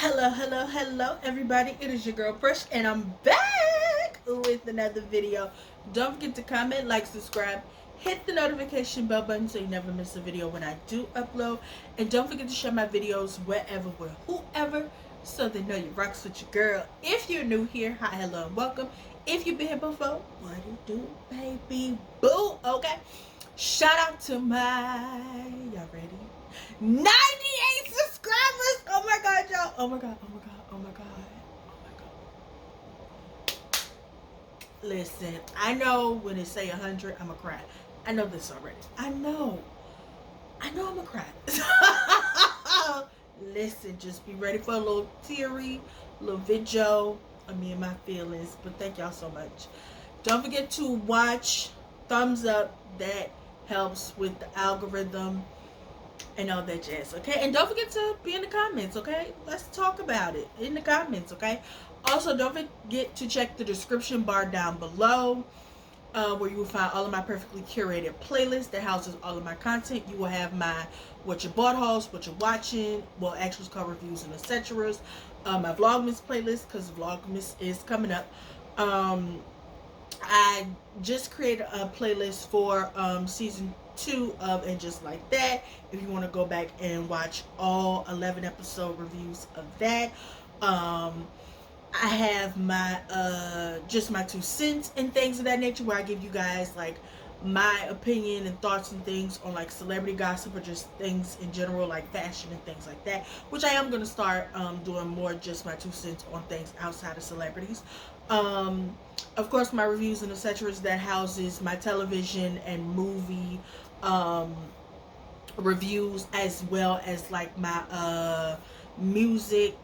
Hello, everybody. It is your girl, Presh, and I'm back with another video. Don't forget to comment, like, subscribe, hit the notification bell button so you never miss a video when I do upload. And don't forget to share my videos wherever, with whoever, so they know you rocks with your girl. If you're new here, hi, hello, and welcome. If you've been here before, what it do, baby? Boo, okay? Shout out to y'all ready? 98 subscribers! Oh my god, y'all! Oh my god. Listen, I know when it say 100, I'ma cry. I know this already. I know I'ma cry. Listen, just be ready for a little teary, little video of me and my feelings. But thank y'all so much. Don't forget to watch, thumbs up, that helps with the algorithm and all that jazz, okay? And don't forget to be in the comments, okay? Let's talk about it in the comments, okay? Also, don't forget to check the description bar down below, where you will find all of my perfectly curated playlists that houses all of my content. You will have my what you bought hauls, what you're watching, well, actuals, car reviews, and etc. My Vlogmas playlist, because Vlogmas is coming up. I just created a playlist for season 2 of And Just Like That, if you want to go back and watch all 11 episode reviews of that. I have my just my 2 cents and things of that nature, where I give you guys like my opinion and thoughts and things on like celebrity gossip or just things in general, like fashion and things like that, which I am going to start doing more just my 2 cents on things outside of celebrities. Of course, my reviews and etc. that houses my television and movie reviews, as well as like my music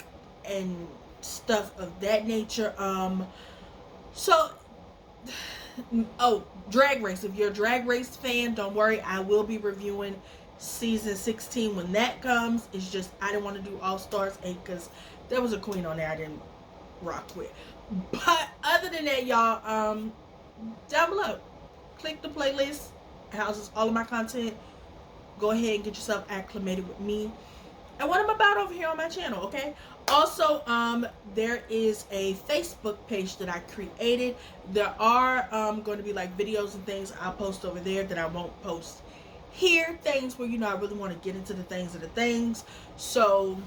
and stuff of that nature. Drag Race. If you're a Drag Race fan, don't worry, I will be reviewing season 16 when that comes. It's just I didn't want to do All Stars 8 because there was a queen on there I didn't rock with. But other than that, y'all, down below, click the playlist. It houses all of my content. Go ahead and get yourself acclimated with me and what I'm about over here on my channel, okay? Also, there is a Facebook page that I created. There are going to be like videos and things I'll post over there that I won't post here. Things where, you know, I really want to get into the things of the things. So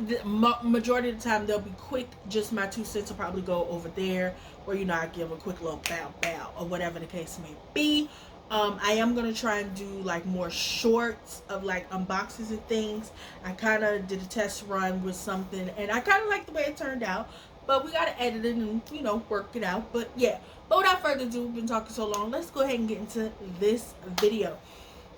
the majority of the time they'll be quick. Just my 2 cents will probably go over there, where, you know, I give a quick little bow or whatever the case may be. I am going to try and do like more shorts of like unboxings and things. I kind of did a test run with something and I kind of like the way it turned out, but we got to edit it and, you know, work it out. But yeah, but without further ado, we've been talking so long, let's go ahead and get into this video.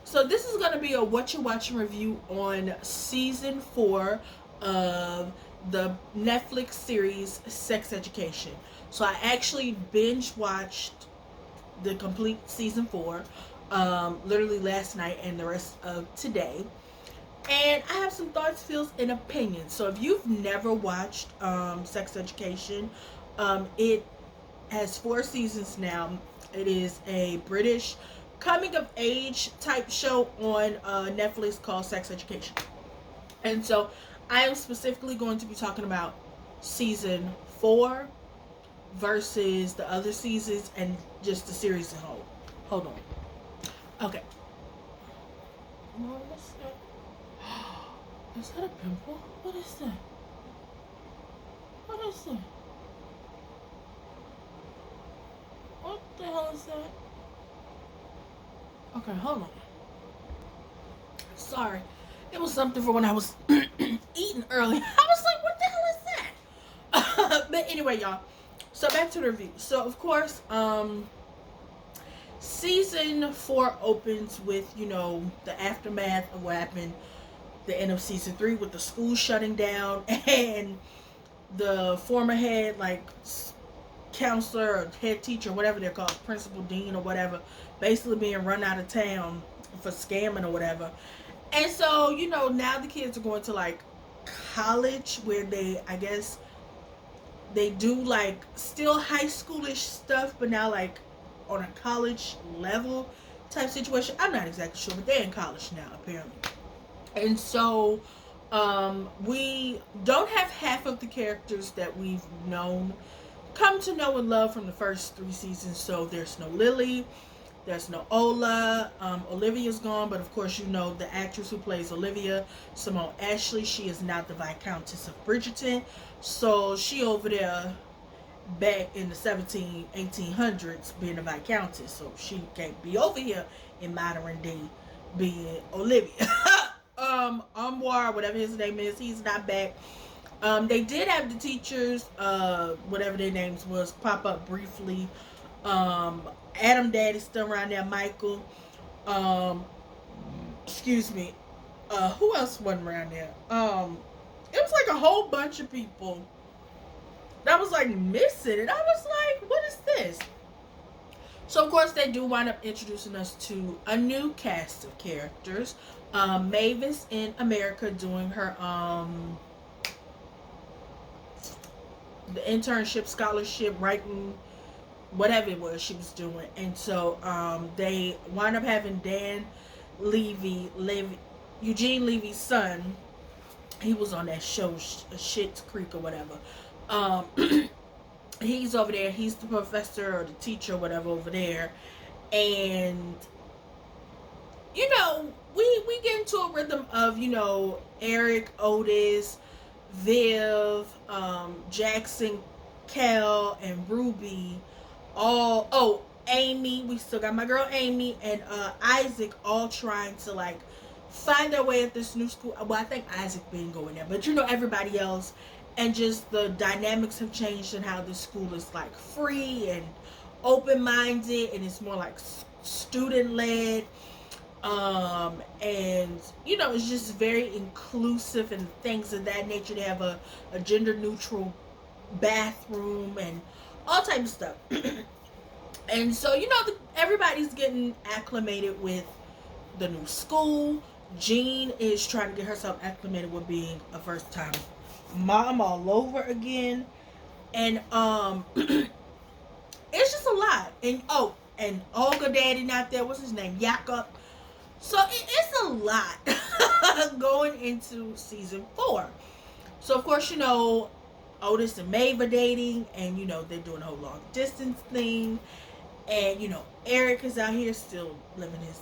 So this is going to be a what you're watching review on season 4 of the Netflix series Sex Education. So I actually binge watched the complete season 4 literally last night and the rest of today, and I have some thoughts, feels, and opinions. So if you've never watched Sex Education, it has 4 seasons now. It is a British coming of age type show on Netflix called Sex Education. And so I am specifically going to be talking about season 4 versus the other seasons and just the series as a whole. Hold on. Okay. What's that? Is that a pimple? What is that? What is that? What the hell is that? Okay, hold on. Sorry. It was something for when I was eating early. I was like, what the hell is that? But anyway, y'all. So back to the review. So of course, season 4 opens with, you know, the aftermath of what happened the end of season 3 with the school shutting down and the former head, like counselor or head teacher, whatever they're called, principal, dean, or whatever, basically being run out of town for scamming or whatever. And so, you know, now the kids are going to like college, where they, I guess, they do like still high schoolish stuff, but now like on a college level type situation. I'm not exactly sure, but they're in college now apparently. And so We don't have half of the characters that we've known, come to know and love from the first 3 seasons. So there's no Lily, there's no Ola. Olivia's gone, but of course you know the actress who plays Olivia, Simone Ashley. She is now the Viscountess of Bridgerton. So she over there back in the 1800s being a Viscountess. So she can't be over here in modern day being Olivia. Umwar, whatever his name is, he's not back. They did have the teachers, whatever their names was, pop up briefly. Adam Daddy's still around there, Michael. Excuse me. Who else wasn't around there? It was like a whole bunch of people that was like missing, and I was like, what is this? So of course they do wind up introducing us to a new cast of characters. Mavis in America doing her the internship, scholarship, writing, whatever it was she was doing. And so they wind up having Dan Levy, Eugene Levy's son. He was on that show Schitt's Creek or whatever. He's over there. He's the professor or the teacher or whatever over there. And you know, we get into a rhythm of, you know, Eric, Otis, Viv, Jackson, Kel, and Ruby, Amy, we still got my girl Amy, and Isaac, all trying to like find their way at this new school. Well, I think Isaac been going there, but you know, everybody else, and just the dynamics have changed and how this school is like free and open-minded, and it's more like student-led. And you know, it's just very inclusive and things of that nature. They have a gender neutral bathroom and all types of stuff. And so, you know, everybody's getting acclimated with the new school. Jean is trying to get herself acclimated with being a first time mom all over again. And it's just a lot. And Olga Daddy not there, what's his name? Jakob. So it's a lot going into season 4. So of course, you know, Otis and Maeve are dating, and you know, they're doing a whole long distance thing. And you know, Eric is out here still living his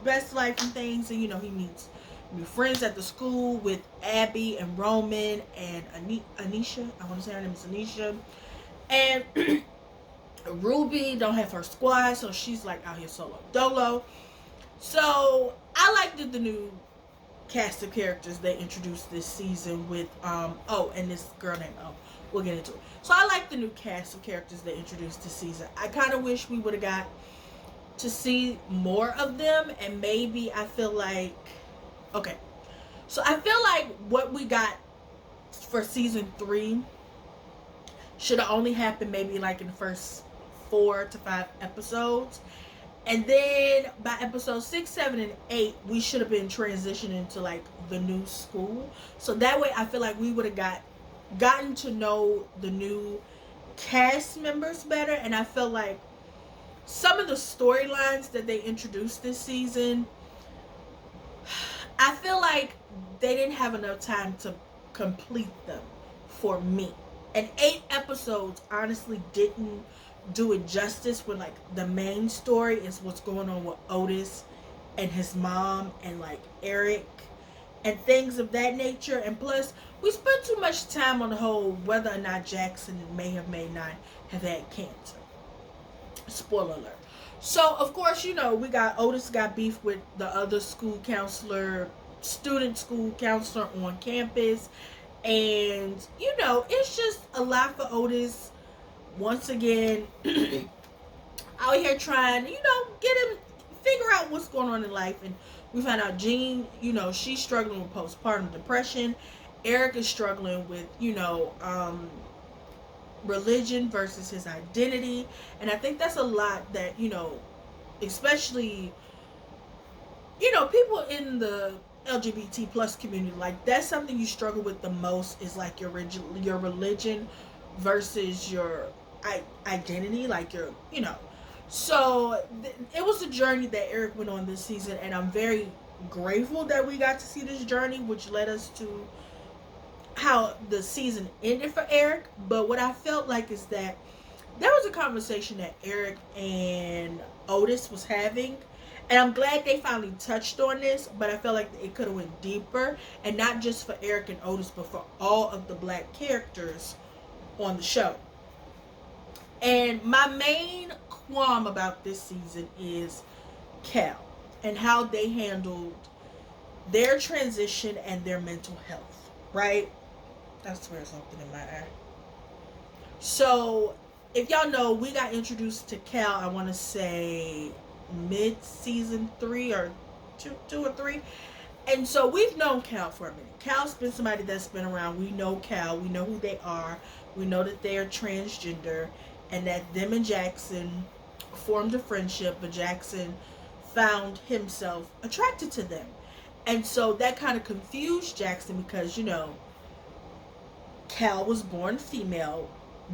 best life and things, and you know, he meets new friends at the school with Abby and Roman and Anisha. I want to say her name is Anisha. And Ruby don't have her squad, so she's like out here solo dolo. So I liked the new cast of characters they introduced this season with and this girl named we'll get into it. So I like the new cast of characters they introduced this season. I kind of wish we would have got to see more of them, and maybe I feel like what we got for season 3 should have only happened maybe like in the first 4 to 5 episodes. And then by episode 6, 7, and 8, we should have been transitioning to like the new school. So that way I feel like we would have gotten to know the new cast members better. And I feel like some of the storylines that they introduced this season, I feel like they didn't have enough time to complete them for me. And 8 episodes honestly didn't do it justice when like the main story is what's going on with Otis and his mom and like Eric and things of that nature. And plus we spent too much time on the whole whether or not Jackson may or may not have had cancer. Spoiler alert. So of course, you know, we got Otis got beef with the other school counselor, student school counselor on campus, and you know, it's just a lot for Otis once again out here trying to, you know, get him figure out what's going on in life. And we find out Jean, you know, she's struggling with postpartum depression. Eric is struggling with, you know, religion versus his identity. And I think that's a lot that, you know, especially, you know, people in the LGBT plus community, like that's something you struggle with the most, is like your religion versus your identity, like your, you know. So it was a journey that Eric went on this season, and I'm very grateful that we got to see this journey, which led us to how the season ended for Eric. But what I felt like is that there was a conversation that Eric and Otis was having, and I'm glad they finally touched on this, but I felt like it could have went deeper, and not just for Eric and Otis, but for all of the black characters on the show. And my main qualm about this season is Cal and how they handled their transition and their mental health, right? I swear something in my eye. So, if y'all know, we got introduced to Cal, I want to say mid-season 3 or 2 or 3. And so we've known Cal for a minute. Cal's been somebody that's been around. We know Cal. We know who they are. We know that they are transgender and that them and Jackson formed a friendship, but Jackson found himself attracted to them. And so that kind of confused Jackson because, you know, Cal was born female,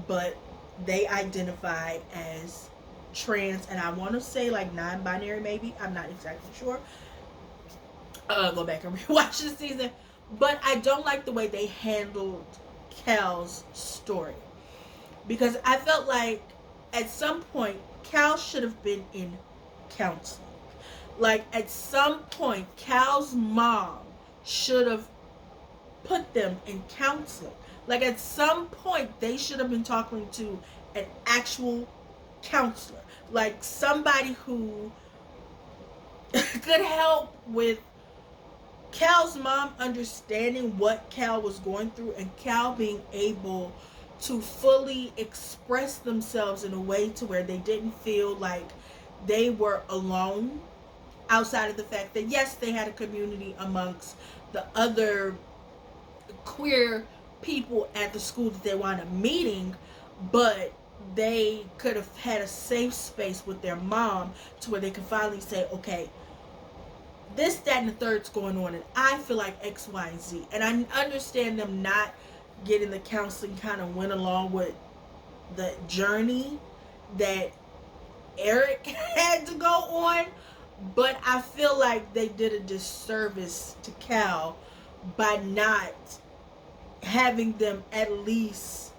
but they identify as trans, and I want to say like non-binary maybe. I'm not exactly sure. Go back and rewatch this season. But I don't like the way they handled Cal's story. Because I felt like at some point Cal should have been in counseling. Like at some point Cal's mom should have put them in counseling. Like at some point they should have been talking to an actual counselor. Like somebody who could help with Cal's mom understanding what Cal was going through and Cal being able to fully express themselves in a way to where they didn't feel like they were alone, outside of the fact that yes, they had a community amongst the other queer people at the school that they wound up meeting, but they could have had a safe space with their mom to where they could finally say, okay, this, that, and the third's going on, and I feel like X, Y, and Z. And I understand them not getting the counseling kind of went along with the journey that Eric had to go on, but I feel like they did a disservice to Cal by not having them at least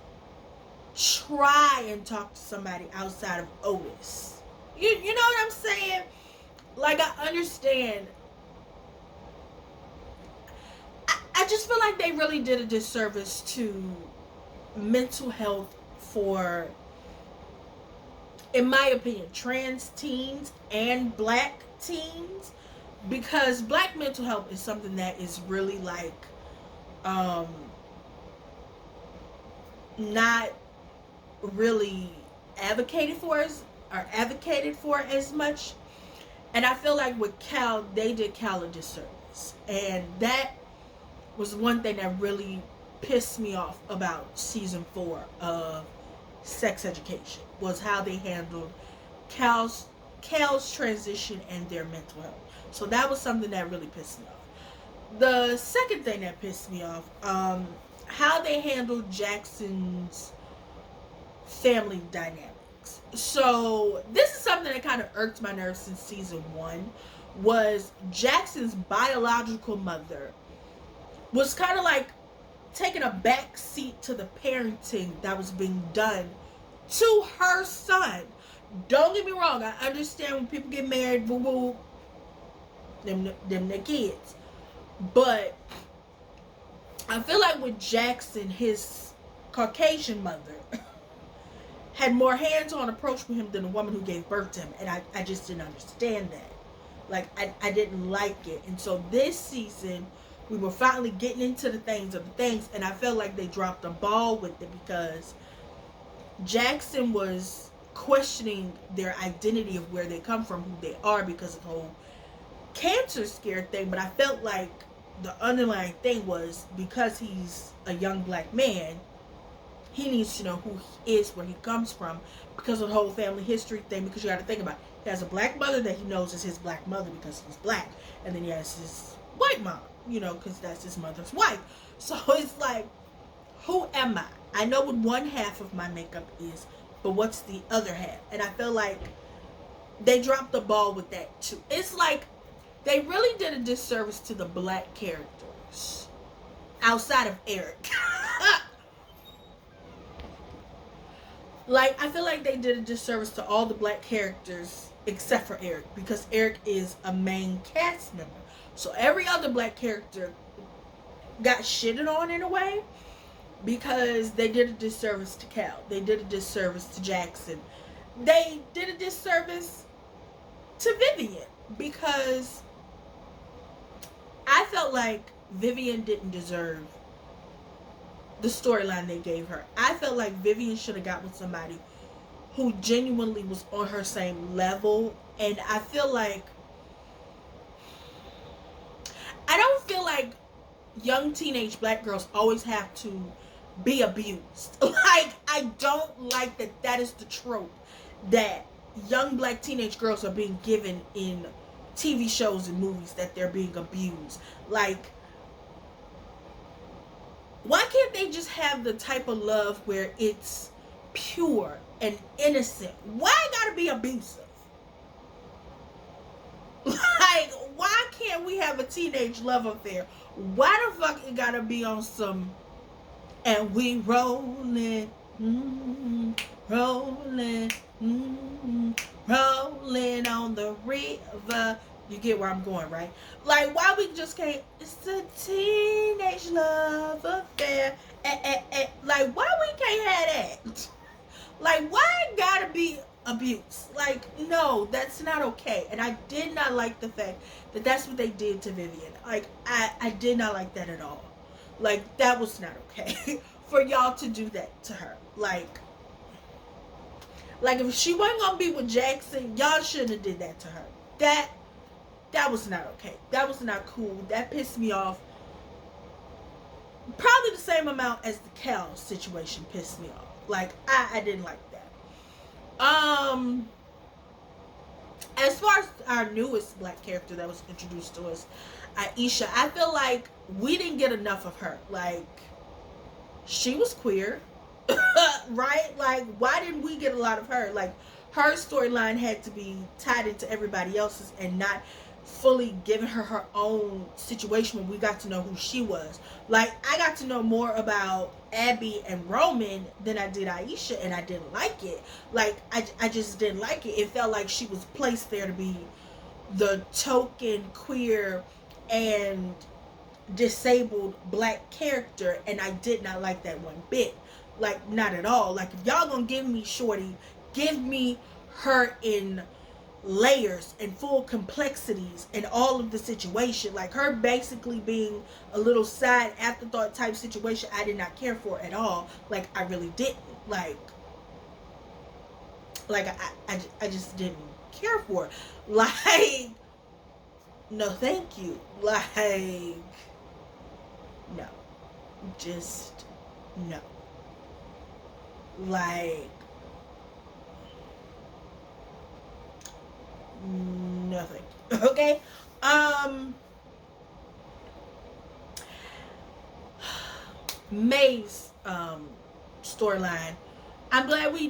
try and talk to somebody outside of Otis. You know what I'm saying? Like, I understand. I just feel like they really did a disservice to mental health for, in my opinion, trans teens and black teens, because black mental health is something that is really like not really advocated for as much. And I feel like with Cal, they did Cal a disservice. And that was one thing that really pissed me off about season 4 of Sex Education, was how they handled Cal's transition and their mental health. So that was something that really pissed me off. The second thing that pissed me off, how they handled Jackson's family dynamics. So this is something that kind of irked my nerves since season 1, was Jackson's biological mother was kind of like taking a back seat to the parenting that was being done to her son. Don't get me wrong, I understand when people get married, boo boo, them their kids. But I feel like with Jackson, his Caucasian mother had more hands-on approach with him than the woman who gave birth to him. And I just didn't understand that. Like, I didn't like it. And so this season, we were finally getting into the things, and I felt like they dropped the ball with it because Jackson was questioning their identity of where they come from, who they are, because of the whole cancer scare thing. But I felt like the underlying thing was, because he's a young black man, he needs to know who he is, where he comes from, because of the whole family history thing. Because you got to think about it. He has a black mother that he knows is his black mother because he's black, and then he has his white mom, you know, because that's his mother's wife. So it's like, who am I? I know what one half of my makeup is, but what's the other half? And I feel like they dropped the ball with that too. It's like they really did a disservice to the black characters outside of Eric. Like, I feel like they did a disservice to all the black characters except for Eric, because Eric is a main cast member. So every other black character got shitted on in a way, because they did a disservice to Cal. They did a disservice to Jackson. They did a disservice to Vivian, because I felt like Vivian didn't deserve the storyline they gave her. I felt like Vivian should have got with somebody who genuinely was on her same level. And I feel like, I don't feel like young teenage black girls always have to be abused. Like, I don't like that is the trope that young black teenage girls are being given in TV shows and movies, that they're being abused. Like, why can't they just have the type of love where it's pure and innocent? Why it gotta be abusive? Like, why can't we have a teenage love affair? Why the fuck it gotta be on some, and we rolling, rolling, rolling on the river? You get where I'm going, right? Like, why we just can't, it's a teenage love affair. Like, why we can't have that? Like, why it gotta be abuse? Like, no, that's not okay. And I did not like the fact that that's what they did to Vivian. Like, I did not like that at all. Like, that was not okay for y'all to do that to her. Like, if she wasn't gonna be with Jackson, y'all shouldn't have did that to her. That was not okay. That was not cool. That pissed me off. Probably the same amount as the Cal situation pissed me off. Like, I didn't like that. As far as our newest black character that was introduced to us, Aisha, I feel like we didn't get enough of her. Like, she was queer, right? Like, why didn't we get a lot of her? Like, her storyline had to be tied into everybody else's and not fully giving her own situation when we got to know who she was. Like, I got to know more about Abby and Roman than I did Aisha, and I didn't like it. Like, I just didn't like it. It felt like she was placed there to be the token queer and disabled black character, and I did not like that one bit. Like, not at all. Like, if y'all gonna give me Shorty, give me her in layers and full complexities and all of the situation. Like, her basically being a little side afterthought type situation, I did not care for at all. Like, I really didn't. Like I just didn't care for it. Like, no thank you. Like, no. Just no. Like, nothing. Okay. Maeve's storyline, I'm glad we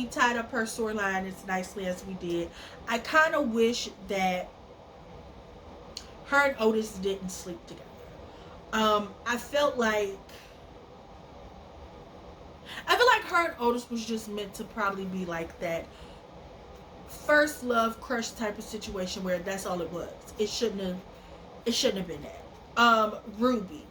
tied up her storyline as nicely as we did. I kind of wish that her and Otis didn't sleep together. I felt like her and Otis was just meant to probably be like that first love crush type of situation where that's all it was. It shouldn't have been that. Ruby.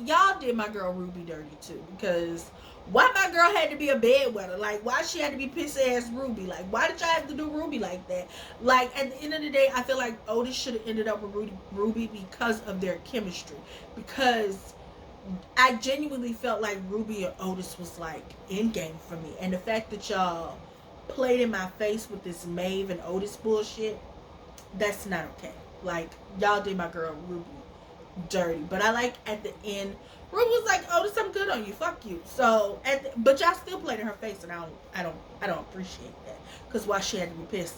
Y'all did my girl Ruby dirty too, because why my girl had to be a bedwetter? Like, why she had to be pissy ass Ruby? Like, why did y'all have to do Ruby like that? Like, at the end of the day, I feel like Otis should have ended up with Ruby because of their chemistry. Because I genuinely felt like Ruby and Otis was like in game for me. And the fact that y'all played in my face with this Maeve and Otis bullshit, that's not okay. Like, y'all did my girl Ruby dirty. But I like at the end, Ruby was like, Otis, I'm good on you, fuck you. So but y'all still played in her face, and I don't appreciate that. Because why she had to be pissed?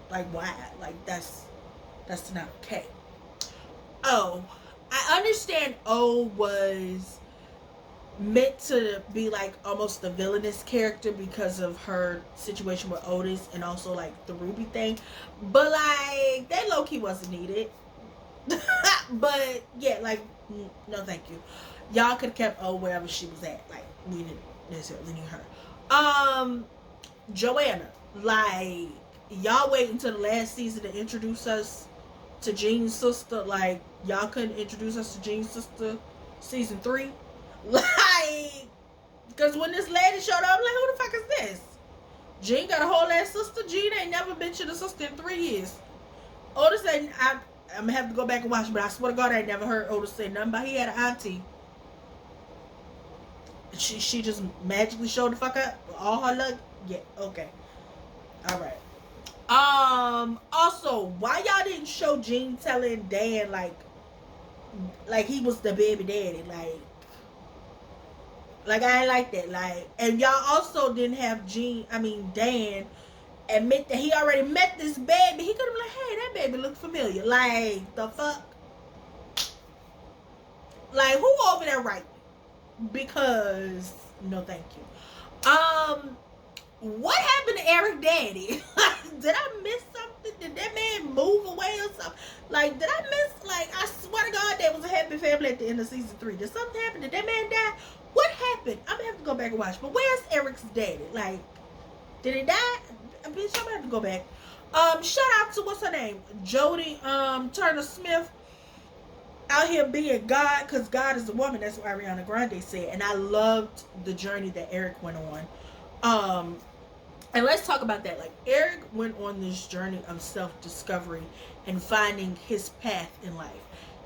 Like why? Like, that's not okay. Oh, I understand O was meant to be like almost the villainous character because of her situation with Otis and also like the Ruby thing. But like that low key wasn't needed. But yeah, like no thank you. Y'all could have kept wherever she was at. Like we didn't necessarily need her. Joanna, like y'all wait until the last season to introduce us to Jean's sister. Like y'all couldn't introduce us to Jean's sister season 3. Like, because when this lady showed up, I'm like, who the fuck is this? Jean got a whole ass sister. Jean ain't never mentioned a sister in 3 years. Otis ain't, I'm gonna have to go back and watch, but I swear to God, I ain't never heard Otis say nothing about he had an auntie. She just magically showed the fuck up. All her luck. Yeah, okay. Alright. Also, why y'all didn't show Jean telling Dan like he was the baby daddy? Like I ain't like that. Like, and y'all also didn't have Dan admit that he already met this baby. He could have been like, hey, that baby look familiar. Like, the fuck? Like, who over there writing? Because no thank you. What happened to Eric Daddy? Did I miss something? Did that man move away or something? Like, did I miss, like, I swear to God, there was a happy family at the end of season 3. Did something happen? Did that man die? What happened? I'm gonna have to go back and watch. But where's Eric's daddy? Like, did he die? Bitch, I'm gonna have to go back. Shout out to, what's her name? Jodie, Turner Smith. Out here being God, because God is a woman. That's what Ariana Grande said. And I loved the journey that Eric went on. And let's talk about that. Like, Eric went on this journey of self-discovery and finding his path in life.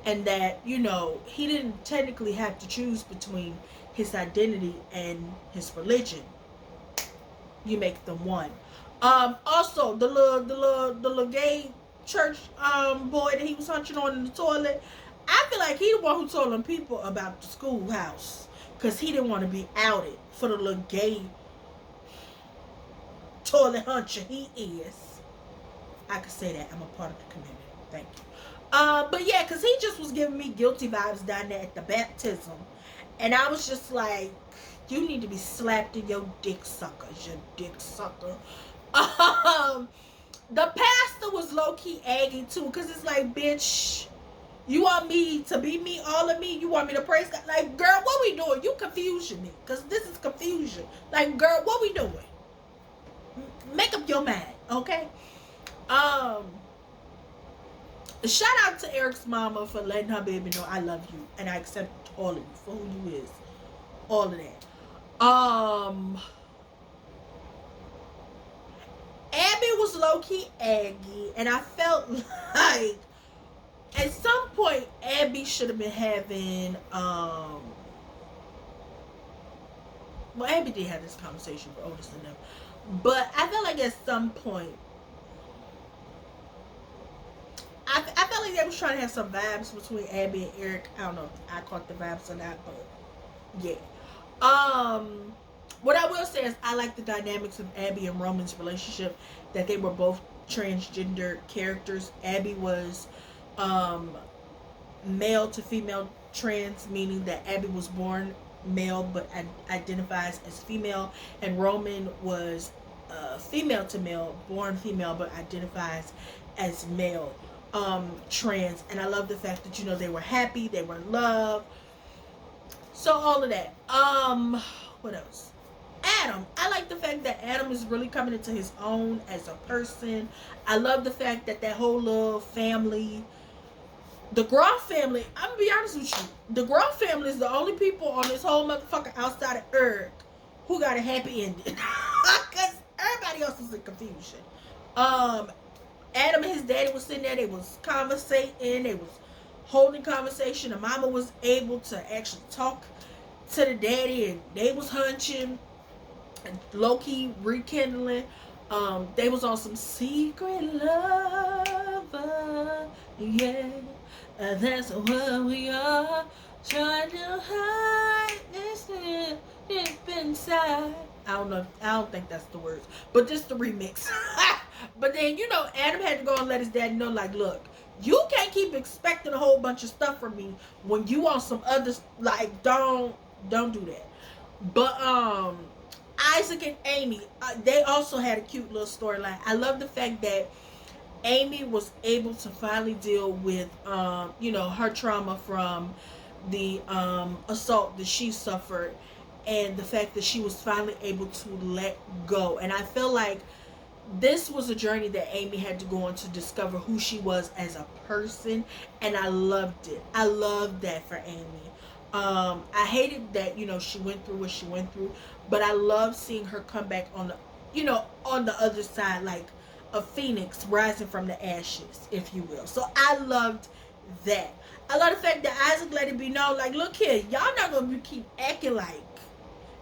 And that, you know, he didn't technically have to choose between his identity and his religion. You make them one. Also, the little gay church boy that he was hunching on in the toilet, I feel like he the one who told them people about the schoolhouse. Because he didn't want to be outed for the little gay toilet huncher he is. I could say that. I'm a part of the community. Thank you. But yeah, because he just was giving me guilty vibes down there at the baptism. And I was just like, you need to be slapped in your dick suckers, you dick sucker. The pastor was low-key aggy too, because it's like, bitch, you want me to be me, all of me? You want me to praise God? Like, girl, what we doing? You confusing me, because this is confusion. Like, girl, what we doing? Make up your mind, okay? Shout out to Eric's mama for letting her baby know I love you and I accept all of you for who you is. All of that. Abby was low-key aggy, and I felt like at some point Abby should have been having well, Abby did have this conversation with Otis and them, but I felt like at some point I felt like they was trying to have some vibes between Abby and Eric. I don't know if I caught the vibes or not, but yeah. What I will say is I like the dynamics of Abby and Roman's relationship, that they were both transgender characters. Abby was male to female trans, meaning that Abby was born male but identifies as female, and Roman was female to male, born female but identifies as male, trans. And I love the fact that, you know, they were happy, they were in love. So all of that. What else? Adam. I like the fact that Adam is really coming into his own as a person. I love the fact that that whole little family, the Groff family, I'm gonna be honest with you, the Groff family is the only people on this whole motherfucker outside of Eric who got a happy ending. Because everybody else was in confusion. Adam and his daddy was sitting there, they was conversating, they was holding conversation. The mama was able to actually talk to the daddy, and they was hunching and low-key rekindling. They was on some secret lover, yeah, that's what we are, trying to hide this deep inside. I don't think that's the words, but just the remix. But then, you know, Adam had to go and let his daddy know, like, look, you can't keep expecting a whole bunch of stuff from me when you want some others. Like, don't Don't do that. But Isaac and Amy, they also had a cute little storyline. I love the fact that Amy was able to finally deal with her trauma from the assault that she suffered, and the fact that she was finally able to let go. And I feel like this was a journey that Amy had to go on to discover who she was as a person, and I loved it. I loved that for Amy. I hated that she went through what she went through, but I love seeing her come back on the other side, like a phoenix rising from the ashes, if you will. So I loved that. I love the fact that Isaac let it be known, like, look here, y'all not gonna keep acting like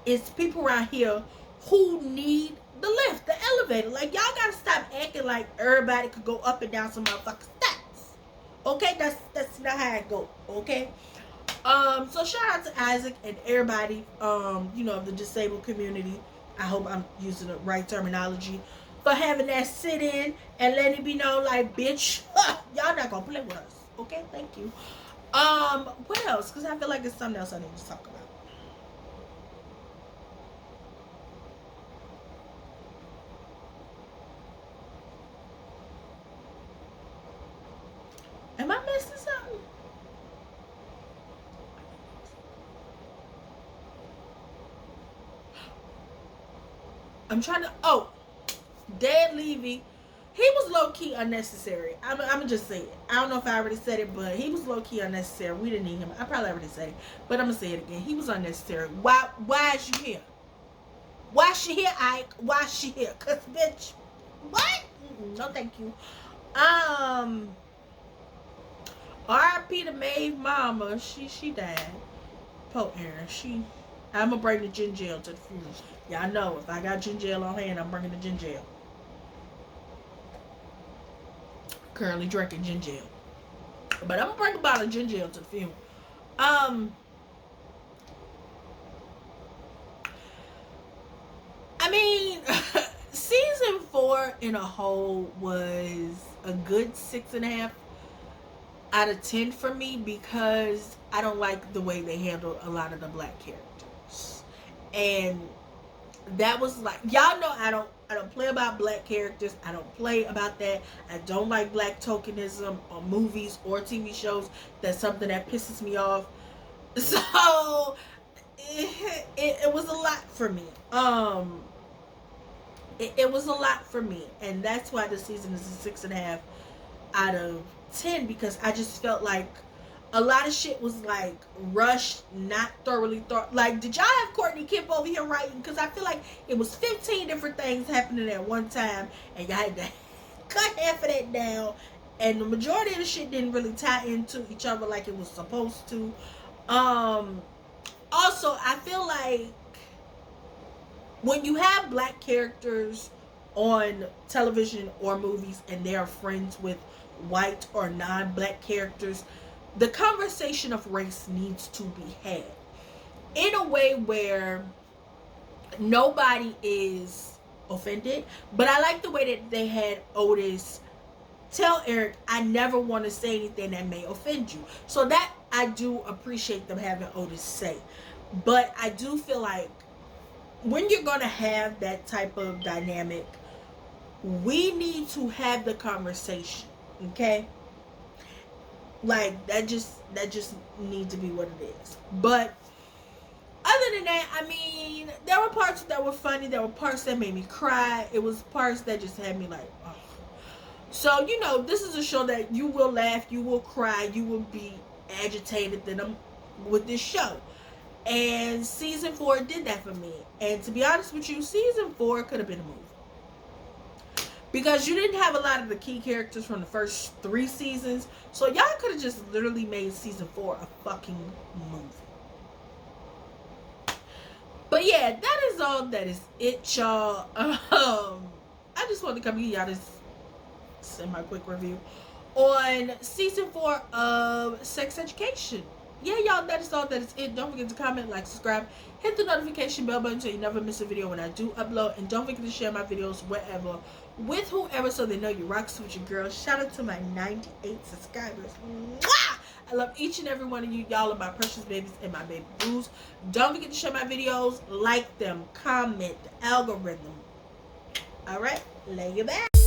it's people around here who need the lift, the elevator. Like, y'all gotta stop acting like everybody could go up and down some motherfucking steps. Okay, that's not how it go. Okay. So shout out to Isaac and everybody, of the disabled community. I hope I'm using the right terminology, for having that sit in and letting it be known, like, bitch, y'all not gonna play with us. Okay, thank you. What else? Because I feel like there's something else I need to talk about. Am I missing something? I'm trying to. Oh, Dad Levy, he was low-key unnecessary. I'm gonna just say it. I don't know if I already said it, but he was low-key unnecessary. We didn't need him. I probably already said it, but I'm gonna say it again. He was unnecessary. Why is you here? Why she here, Ike? Why she here? Cause bitch, what? No, thank you. R.I.P. to Maeve's mama. She died. Poor Aaron. I'm gonna bring the ginger ale to the funeral. Y'all know if I got ginger ale on hand, I'm bringing the ginger ale. Currently drinking ginger ale, but I'm gonna bring a bottle of ginger ale to the funeral. I mean, season 4 in a whole was a good 6.5 out of 10 for me, because I don't like the way they handled a lot of the black characters. And that was like, y'all know I don't play about black characters. I don't play about that. I don't like black tokenism on movies or TV shows. That's something that pisses me off. So it was a lot for me. It was a lot for me, and that's why the season is a 6.5 out of 10, because I just felt like a lot of shit was like rushed, not thoroughly thought. Like, did y'all have Courtney Kemp over here writing? Because I feel like it was 15 different things happening at one time, and y'all had to cut half of that down, and the majority of the shit didn't really tie into each other like it was supposed to. Also, I feel like when you have black characters on television or movies and they are friends with white or non-black characters, the conversation of race needs to be had in a way where nobody is offended. But I like the way that they had Otis tell Eric, I never want to say anything that may offend you. So that I do appreciate them having Otis say. But I do feel like when you're going to have that type of dynamic, we need to have the conversation, okay? Like, that just needs to be what it is. But other than that, I mean, there were parts that were funny. There were parts that made me cry. It was parts that just had me like, oh. So, this is a show that you will laugh, you will cry, you will be agitated with this show. And season 4 did that for me. And to be honest with you, season 4 could have been a movie. Because you didn't have a lot of the key characters from the first 3 seasons. So y'all could have just literally made season 4 a fucking movie. But yeah, that is all that is it, y'all. I just wanted to come give y'all this semi-quick review on season 4 of Sex Education. Yeah, y'all, that is all that is it. Don't forget to comment, like, subscribe, hit the notification bell button so you never miss a video when I do upload. And don't forget to share my videos wherever, with whoever, so they know you rocks with your girl. Shout out to my 98 subscribers. Mwah! I love each and every one of you. Y'all are my precious babies and my baby boos. Don't forget to share my videos, like them, comment, the algorithm. All right, lay you back.